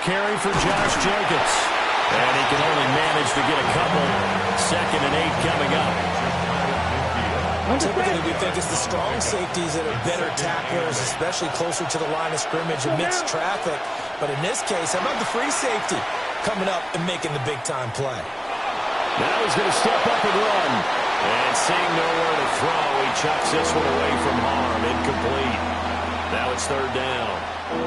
carry for Josh Jacobs. And he can only manage to get a couple. 2nd and 8 coming up. Typically, we think it's the strong safeties that are better tacklers, especially closer to the line of scrimmage amidst traffic. But in this case, how about the free safety coming up and making the big-time play? Now he's going to step up and run. And seeing nowhere to throw, he chucks this one away from harm. Incomplete. Now it's 3rd down.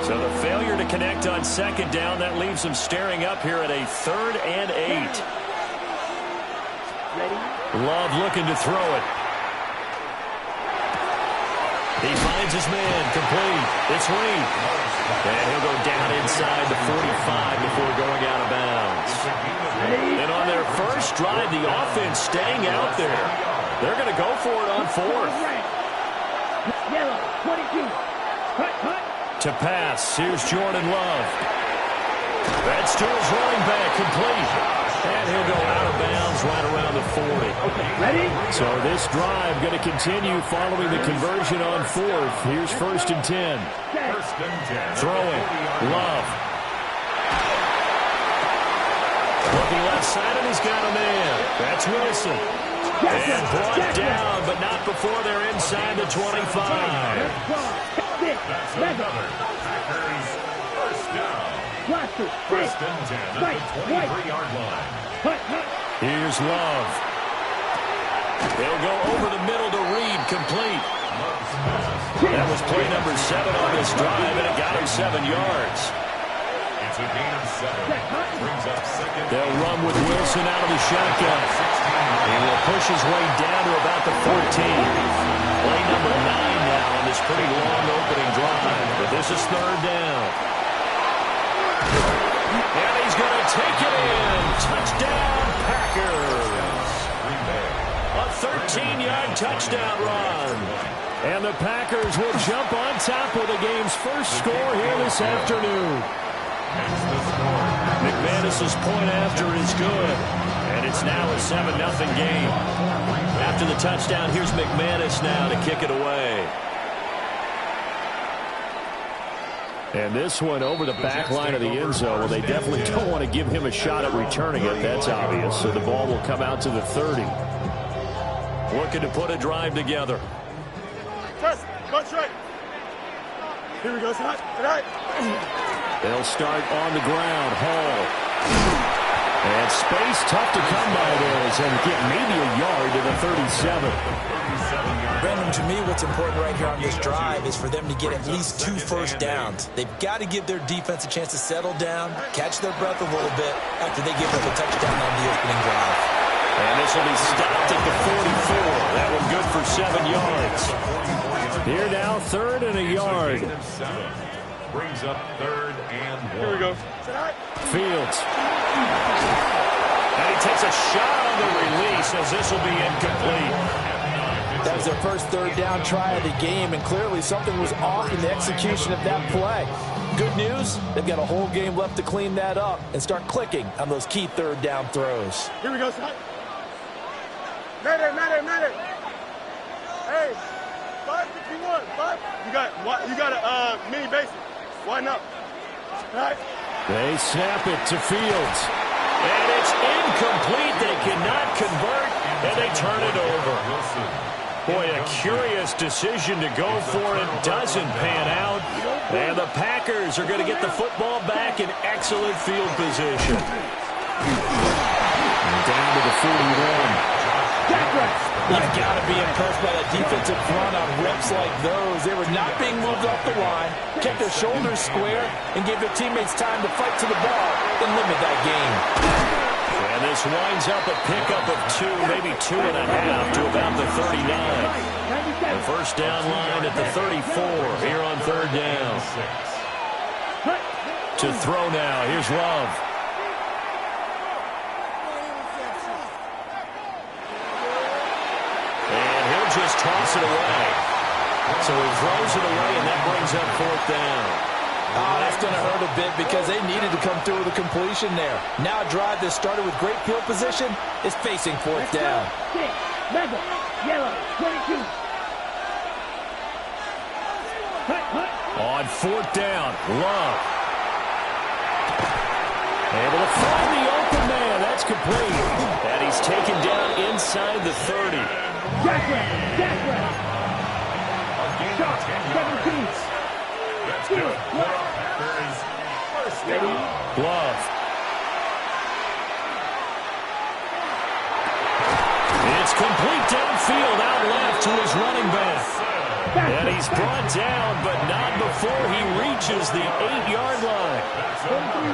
So the failure to connect on 2nd down, that leaves him staring up here at a 3rd and 8. Love looking to throw it. He finds his man, complete. It's Reed. And he'll go down inside the 45 before going out of bounds. And on their first drive, the offense staying out there. They're going to go for it on 4th. Yellow, 22. To pass, here's Jordan Love. That's to his running back, complete. And he'll go out of bounds right around the 40. Okay, ready? So this drive going to continue following the conversion on 4th. Here's 1st and 10. Throwing, Love. Looking left side, and he's got a man. That's Wilson. And brought down, but not before they're inside the 25. That's another Packers first down. First and 10 at the 23-yard line. Here's Love. They'll go over the middle to Reed, complete. That was play number 7 on this drive, and it got him 7 yards. It's a gain of 7. Brings up 2nd. They'll run with Wilson out of the shotgun. He will push his way down to about the 14. Play number 9 now on this pretty long opening drive. But this is 3rd down. And he's going to take it in. Touchdown, Packers. A 13-yard touchdown run. And the Packers will jump on top with the game's first score here this afternoon. McManus's point after is good. And it's now a 7-0 game. After the touchdown, here's McManus now to kick it away. And this one over the back line of the end zone. Well, they definitely don't want to give him a shot at returning it. That's obvious. So the ball will come out to the 30. Looking to put a drive together. Touch right. Here we go. Tonight. They'll start on the ground. Hall. And space tough to come by there as they get maybe a yard to the 37. Brandon, to me, what's important right here on this drive is for them to get at least 2 first downs. They've got to give their defense a chance to settle down, catch their breath a little bit after they give up a touchdown on the opening drive. And this will be stopped at the 44. That one good for 7 yards. Here now, 3rd and a yard. Brings up 3rd and 1. Here we go. Fields. And he takes a shot on the release as this will be incomplete. That was their first 3rd down try of the game, and clearly something was off in the execution of that play. Good news, they've got a whole game left to clean that up and start clicking on those key 3rd down throws. Here we go, son. Matter. Hey, 551. 5. You got a mini basic. Why not? All right. They snap it to Fields. And it's incomplete. They cannot convert, and they turn it over. Boy, a curious decision to go for it. Doesn't pan out. And the Packers are going to get the football back in excellent field position. And down to the 41. You've got to be impressed by that defensive front on reps like those. They were not being moved off the line, kept their shoulders square, and gave their teammates time to fight to the ball and limit that game. And this winds up a pickup of 2, maybe 2.5 to about the 39. The first down line at the 34 here on 3rd down. To throw now, here's Love. Just toss it away. So he throws it away, and that brings up 4th down. Oh, that's going to hurt a bit because they needed to come through with a completion there. Now a drive that started with great field position is facing 4th down. Yellow, 22. On 4th down, Love. Able to find the open man. That's complete. And he's taken down inside the 30. Shot 17. That's good. Packers first down. Love. It's complete downfield, out left to his running back. And he's brought down, but not before he reaches the 8-yard line.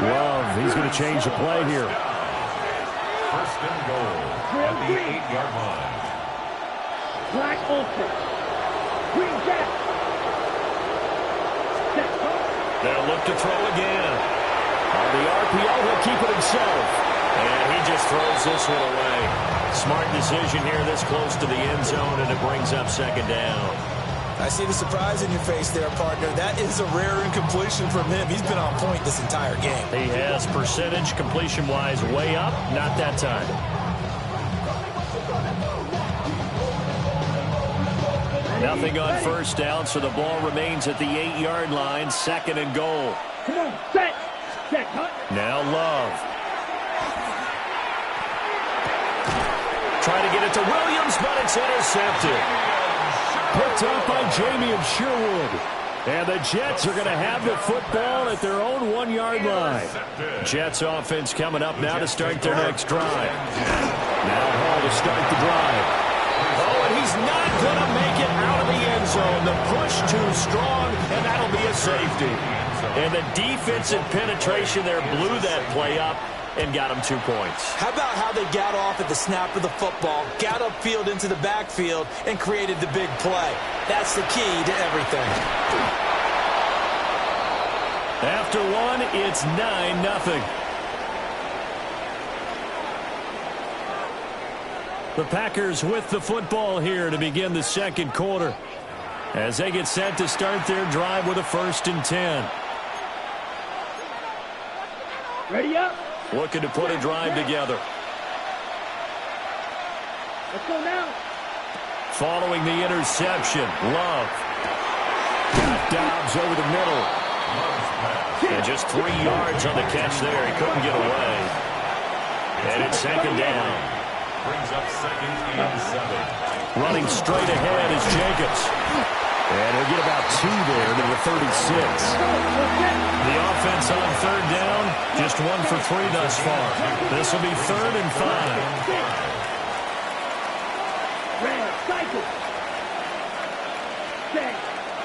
Love, he's going to change the play here. First and goal at the 8-yard line. Black Ultra. Green Jack. They'll look to throw again. On the RPO, he'll keep it himself. And he just throws this one away. Smart decision here this close to the end zone, and it brings up second down. I see the surprise in your face there, partner. That is a rare incompletion from him. He's been on point this entire game. He has percentage completion-wise way up. Not that time. Nothing on first down, so the ball remains at the 8-yard line. Second and goal. Come on, set. Set, cut. Now Love. Trying to get it to Williams, but it's intercepted. Picked up by Jamie and Sherwood. And the Jets are going to have the football at their own 1-yard line. Jets offense coming up now to start their next drive. Now Hall to start the drive. Oh, and he's not going to make it out of the end zone. The push too strong, and that'll be a safety. And the defensive penetration there blew that play up and got him 2 points. How about how they got off at the snap of the football, got upfield into the backfield, and created the big play? That's the key to everything. After one, it's 9-0. The Packers with the football here to begin the second quarter as they get set to start their drive with a 1st and 10. Ready up. Looking to put a drive together. Let's go now. Following the interception, Love. Got Dobbs over the middle. And just 3 yards on the catch there. He couldn't get away. And it's second down. Brings up second and 7. Running straight ahead is Jacobs. And he'll get about 2 there to the 36. The offense on third down, just 1 for 3 thus far. This will be 3rd and 5.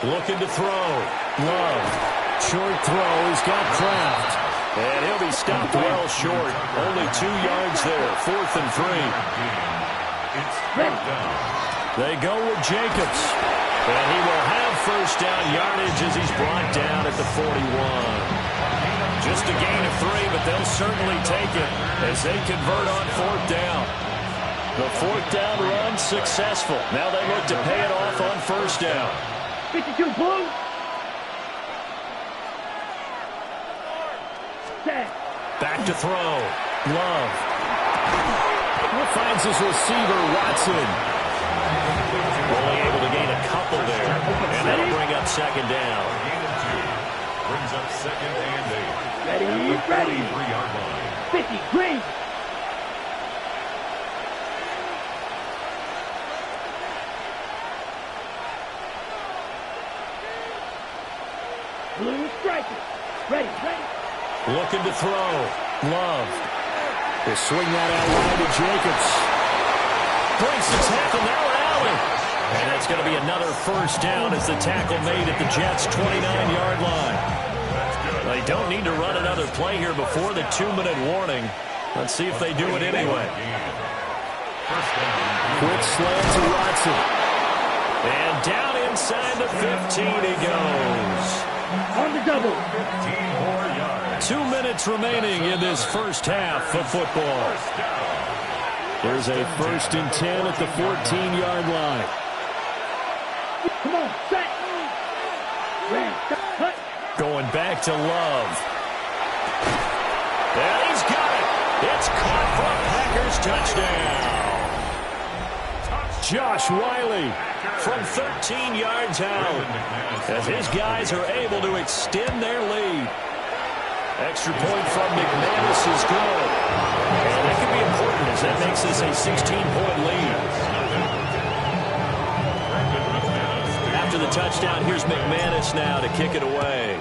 Looking to throw. Love. Short throw. He's got Kraft. And he'll be stopped well short. Only 2 yards there. 4th and 3. It's 4th down. They go with Jacobs. And he will have first down yardage as he's brought down at the 41. Just a gain of 3, but they'll certainly take it as they convert on 4th down. The 4th down run successful. Now they look to pay it off on first down. 52 blue. Back to throw. Love. Finds his receiver, Watson. Only able to gain a couple there. And that'll bring up second down. Gain of 2. Brings up second and 8. Ready. 3-yard line. 53. Blue striker. Ready. Looking to throw. Love. They swing that out wide to Jacobs. Breaks the tackle. Now Allen. And that's going to be another first down as the tackle made at the Jets' 29-yard line. They don't need to run another play here before the 2-minute warning. Let's see if they do it anyway. Quick slant to Watson. And down inside the 15 he goes. On the double. 15 more yards. 2 minutes remaining in this first half of football. There's a 1st and 10 at the 14-yard line. Come on, set. Cut. Going back to Love. And he's got it. It's caught for a Packers touchdown. Josh Wiley from 13 yards out as his guys are able to extend their lead. Extra point from McManus is good. And that could be important as that makes this a 16-point lead. After the touchdown, here's McManus now to kick it away.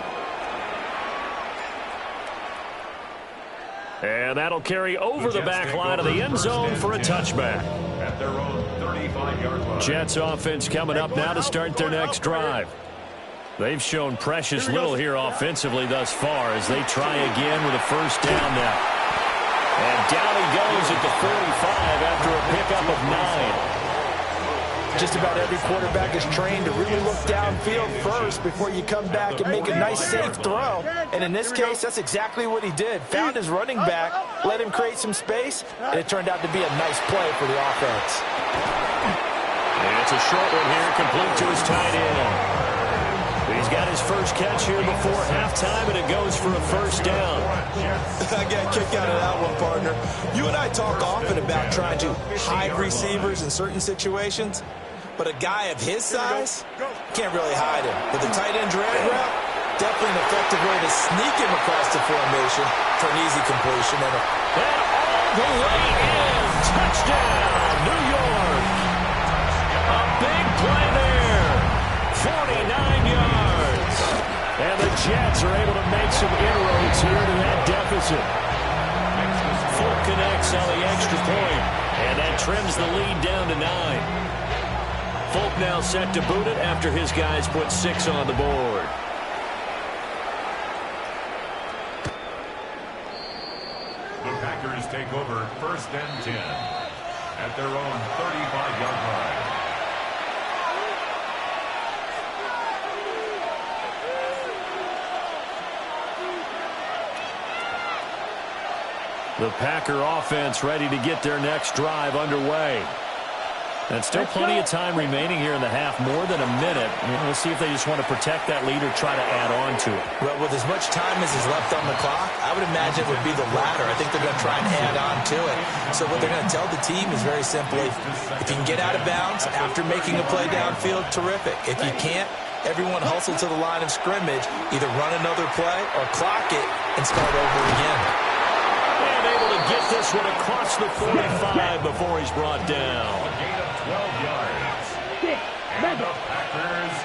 And that'll carry over the back line of the end zone for a touchback. At their own 35-yard line. Jets offense coming up now to start their next drive. They've shown precious little here offensively thus far as they try again with a first down now. And down he goes at the 45 after a pickup of 9. Just about every quarterback is trained to really look downfield first before you come back and make a nice, safe throw. And in this case, that's exactly what he did. Found his running back, let him create some space, and it turned out to be a nice play for the offense. And it's a short one here, complete to his tight end. He's got his first catch here before halftime, and it goes for a first down. I got a kick out of that one, partner. You and I talk often about trying to hide receivers in certain situations, but a guy of his size can't really hide him. But the tight end drag route, definitely an effective way to sneak him across the formation for an easy completion. And all the way in. Touchdown, New York. A big play there. 49 yards. And the Jets are able to make some inroads here to that deficit. Folk connects on the extra point, and that trims the lead down to 9. Folk now set to boot it after his guys put 6 on the board. The Packers take over first and 10 at their own 35-yard line. The Packer offense ready to get their next drive underway. And still plenty of time remaining here in the half, more than a minute. We'll see if they just want to protect that lead or try to add on to it. Well, with as much time as is left on the clock, I would imagine it would be the latter. I think they're going to try and add on to it. So what they're going to tell the team is very simply, if you can get out of bounds after making a play downfield, terrific. If you can't, everyone hustle to the line of scrimmage, either run another play or clock it and start over again. And able to get this one across the 45 before he's brought down. 12 yards. And the Packers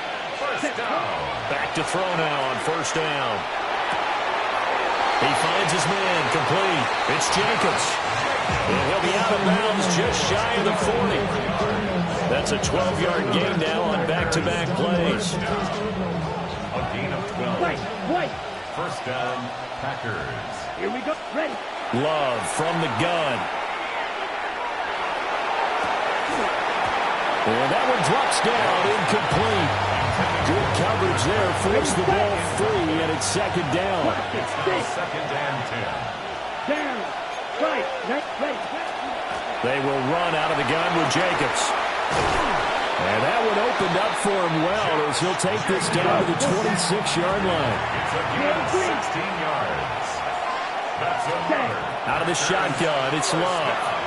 first down. Back to throw now on first down. He finds his man complete. It's Jacobs. And he'll be out of bounds just shy of the 40. That's a 12-yard gain now on back-to-back plays. A gain of 12. First down, Packers. Here we go. Ready. Love from the gun. And that one drops down, incomplete. Good coverage there, forced the ball free, and it's second down. It's now second and 10. Down. Right. Ready. They will run out of the gun with Jacobs. And that one opened up for him well as he'll take this down to the 26-yard line. It's a gain of 16 yards. That's another. Out of the shotgun, it's Love.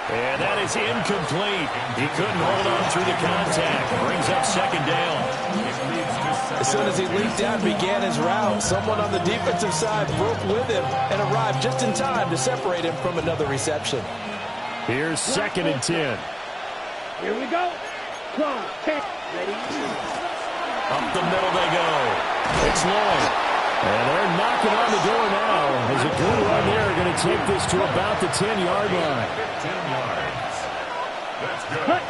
And that is incomplete. He couldn't hold on through the contact. Brings up second down. As soon as he leaped out and began his route, someone on the defensive side broke with him and arrived just in time to separate him from another reception. Here's second and 10. Here we go. Close. Ready. Up the middle they go. It's Lloyd. And they're knocking on the door now as a good run there going to take this to about the 10-yard line. 10 yards. That's good.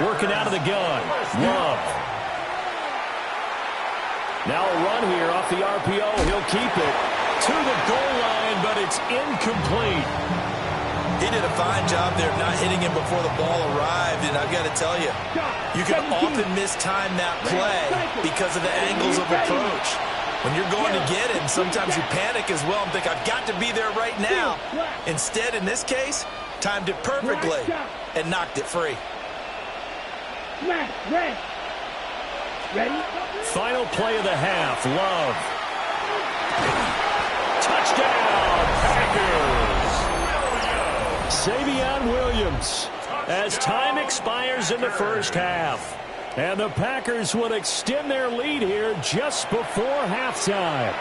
Working out of the gun. Love. Now a run here off the RPO. He'll keep it to the goal line, but it's incomplete. He did a fine job there not hitting him before the ball arrived, and I've got to tell you, you can often mistime that play because of the angles of approach. When you're going to get him, sometimes you panic as well and think, I've got to be there right now. Instead, in this case, timed it perfectly and knocked it free. Ready? Final play of the half. Love. Touchdown, Packers. Savion Williams as time expires in the first half. And the Packers will extend their lead here just before halftime.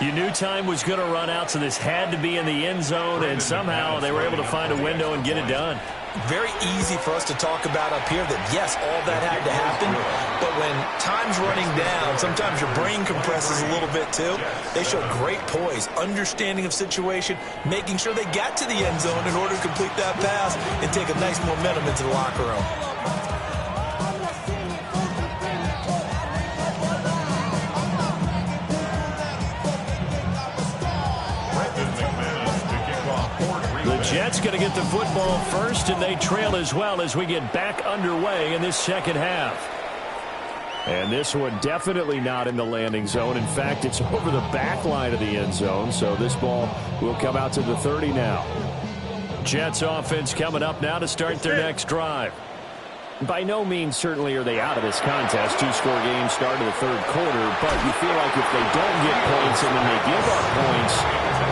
You knew time was going to run out, so this had to be in the end zone, and somehow they were able to find a window and get it done. Very easy for us to talk about up here that, yes, all that had to happen, but when time's running down, sometimes your brain compresses a little bit too. They showed great poise, understanding of situation, making sure they got to the end zone in order to complete that pass and take a nice momentum into the locker room. The Jets going to get the football first, and they trail as well as we get back underway in this second half. And this one definitely not in the landing zone. In fact, it's over the back line of the end zone, so this ball will come out to the 30 now. Jets offense coming up now to start their next drive. By no means certainly are they out of this contest. Two-score game start of the third quarter, but you feel like if they don't get points and then they give up points,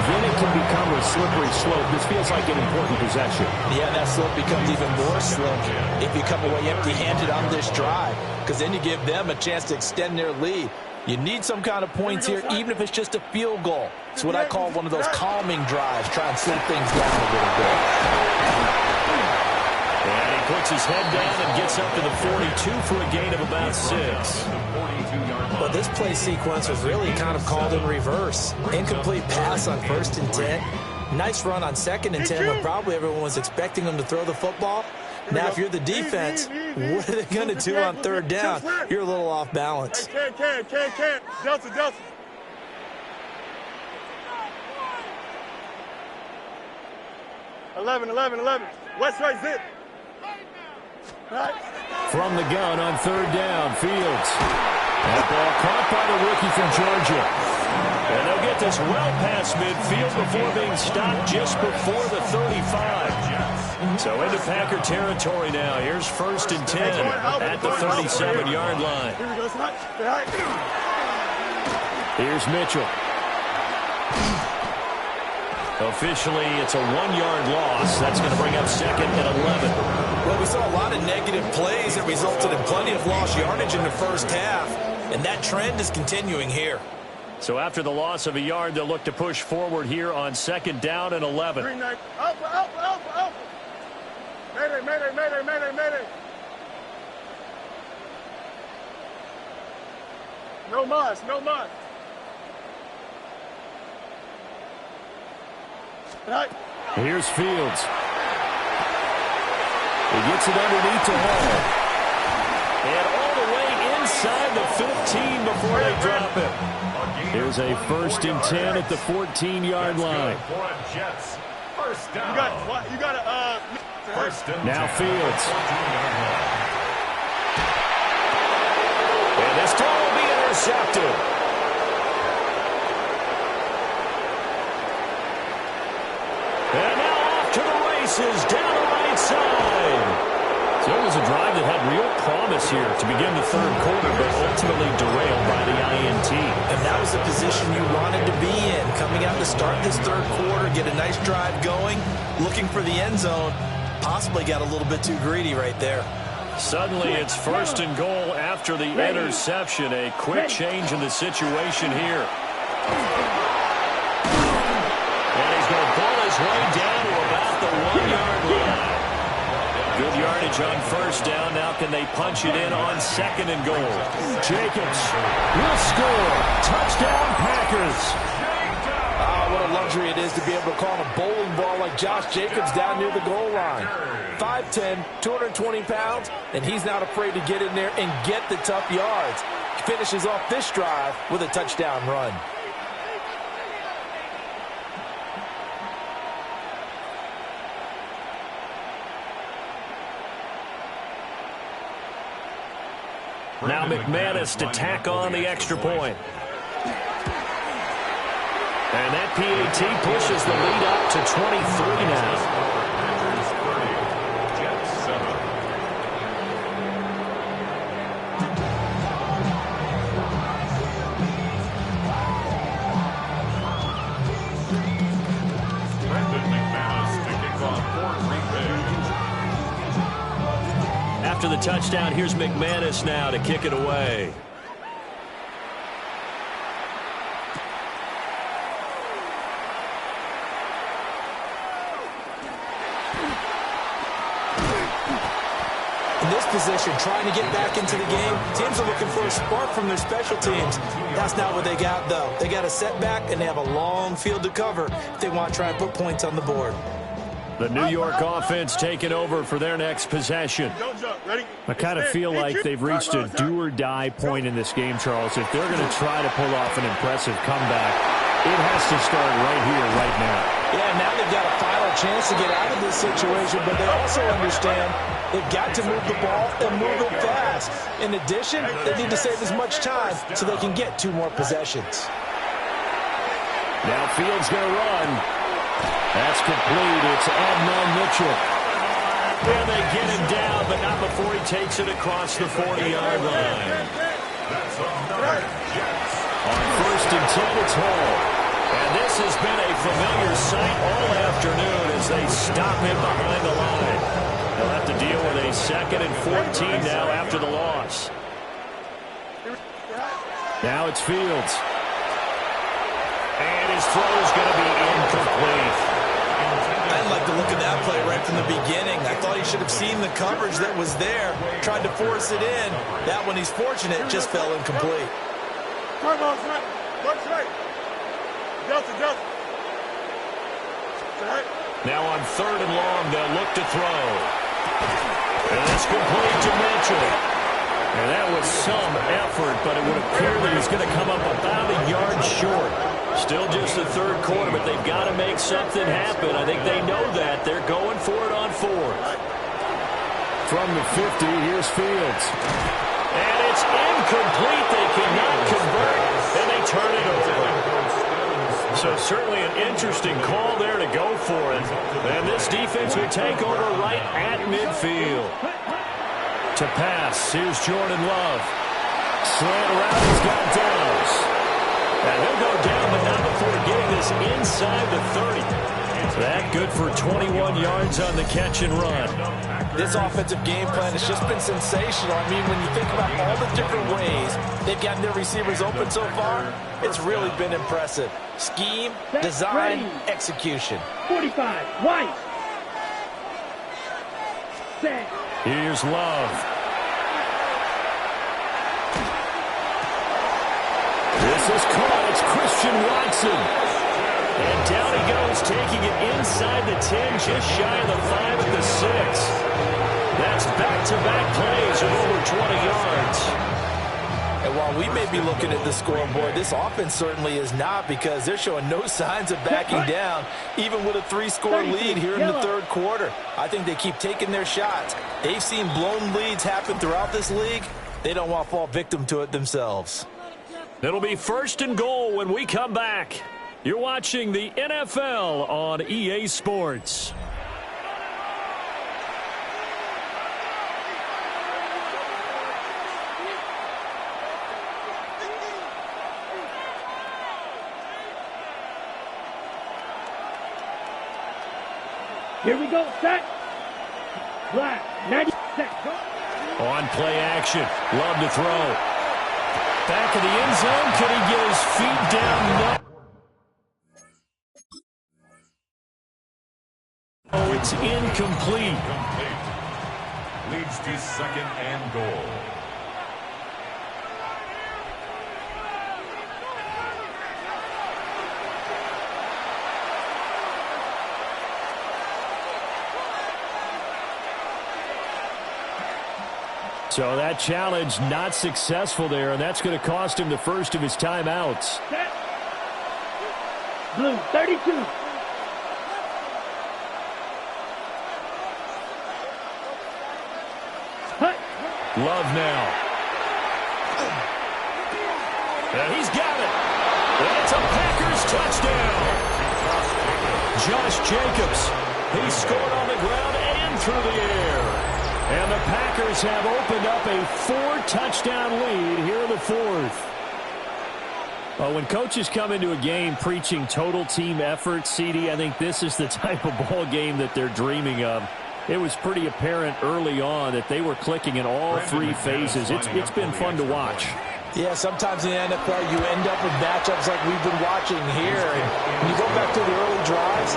then it can become a slippery slope. This feels like an important possession. Yeah, that slope becomes even more slick if you come away empty-handed on this drive, because then you give them a chance to extend their lead. You need some kind of points here, even if it's just a field goal. It's what I call one of those calming drives, try and slow things down a little bit. And he puts his head down and gets up to the 42 for a gain of about 6. Well, this play sequence was really kind of called in reverse. Incomplete pass on 1st and 10. Nice run on 2nd and 10 when probably everyone was expecting them to throw the football. Now, if you're the defense, what are they going to do on 3rd down? You're a little off balance. Can. Delta. 11. West right zip. Right. From the gun on 3rd down, Fields. That ball caught by the rookie from Georgia. And they'll get this well past midfield before being stopped just before the 35. So into Packer territory now. Here's 1st and 10 at the 37-yard line. Here's Mitchell. Officially, it's a 1-yard loss. That's going to bring up 2nd and 11. Well, we saw a lot of negative plays that resulted in plenty of lost yardage in the first half, and that trend is continuing here. So after the loss of a yard, they'll look to push forward here on 2nd down and 11. Alpha. Mayday. No mas. Right. Here's Fields. He gets it underneath to Hall. And all the way inside the 15 before they drop it. Here's a 1st and 10 at the 14-yard line. You got Now Fields. And this ball will be intercepted. And now off to the races down the right side. So it was a drive that had real promise here to begin the 3rd quarter, but ultimately derailed by the INT. And that was the position you wanted to be in. Coming out to start this 3rd quarter, get a nice drive going, looking for the end zone. Possibly got a little bit too greedy right there. Suddenly it's 1st and goal after the interception. A quick change in the situation here. And he's going to ball his way down to about the 1-yard line. Good yardage on 1st down. Now can they punch it in on 2nd and goal? Jacobs will score. Touchdown, Packers. What a luxury it is to be able to call a bowling ball like Josh Jacobs down near the goal line. 5'10", 220 pounds, and he's not afraid to get in there and get the tough yards. He finishes off this drive with a touchdown run. Now McManus to tack on the extra point. And that PAT pushes the lead up to 23 now. After to the touchdown. Here's McManus now to kick it away. In this position, trying to get back into the game, teams are looking for a spark from their special teams. That's not what they got, though. They got a setback, and they have a long field to cover if they want to try and put points on the board. The New York offense taking over for their next possession. I kind of feel like they've reached a do-or-die point in this game, Charles. If they're going to try to pull off an impressive comeback, it has to start right here, right now. Yeah, now they've got a final chance to get out of this situation, but they also understand they've got to move the ball and move it fast. In addition, they need to save as much time so they can get 2 more possessions. Now Fields going to run. That's complete. It's Adnan Mitchell. And they get him down, but not before he takes it across the 40-yard line. On 1st and 10, it's Hall. And this has been a familiar sight all afternoon as they stop him behind the line. They'll have to deal with a 2nd and 14 now after the loss. Now it's Fields. And his throw is going to be incomplete. I didn't like the look of that play right from the beginning. I thought he should have seen the coverage that was there, tried to force it in. That one, he's fortunate, just fell incomplete. Now on 3rd and long, they'll look to throw. And it's complete to Mitchell. And that was some effort, but it would appear that he's going to come up about a yard short. Still just the 3rd quarter, but they've got to make something happen. I think they know that. They're going for it on 4th. From the 50, here's Fields. And it's incomplete. They cannot convert, and they turn it over. So certainly an interesting call there to go for it. And this defense will take over right at midfield. To pass, here's Jordan Love. Slant around, he's got Downs. And he'll go down, but not before getting this inside the 30. That good for 21 yards on the catch and run. This offensive game plan has just been sensational. I mean, when you think about all the different ways they've gotten their receivers open so far, it's really been impressive. Scheme, design, execution. 45, White. Set. Here's Love. This is caught. It's Christian Watson. And down he goes, taking it inside the 10, just shy of the 5 at the 6. That's back-to-back plays of over 20 yards. And while we may be looking at the scoreboard, this offense certainly is not, because they're showing no signs of backing down, even with a 3-score lead here in the 3rd quarter. I think they keep taking their shots. They've seen blown leads happen throughout this league. They don't want to fall victim to it themselves. It'll be 1st and goal when we come back. You're watching the NFL on EA Sports. Here we go, set. Black, 90, set. On play action, Love to throw. Back of the end zone, can he get his feet down? No. Oh, it's incomplete. Leads to 2nd and goal. So that challenge not successful there, and that's going to cost him the first of his timeouts. Set. Blue, 32. Love now. And he's got it. That's a Packers touchdown. Josh Jacobs. He scored on the ground and through the air. And the Packers have opened up a 4-touchdown lead here in the 4th. Well, when coaches come into a game preaching total team effort, CD, I think this is the type of ball game that they're dreaming of. It was pretty apparent early on that they were clicking in all three phases. It's been fun to watch. Yeah, sometimes in the NFL you end up with matchups like we've been watching here. And when you go back to the early drives,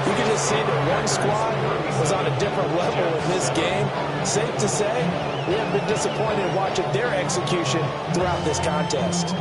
you can just see that one squad was on a different level in this game. Safe to say, we have been disappointed watching their execution throughout this contest.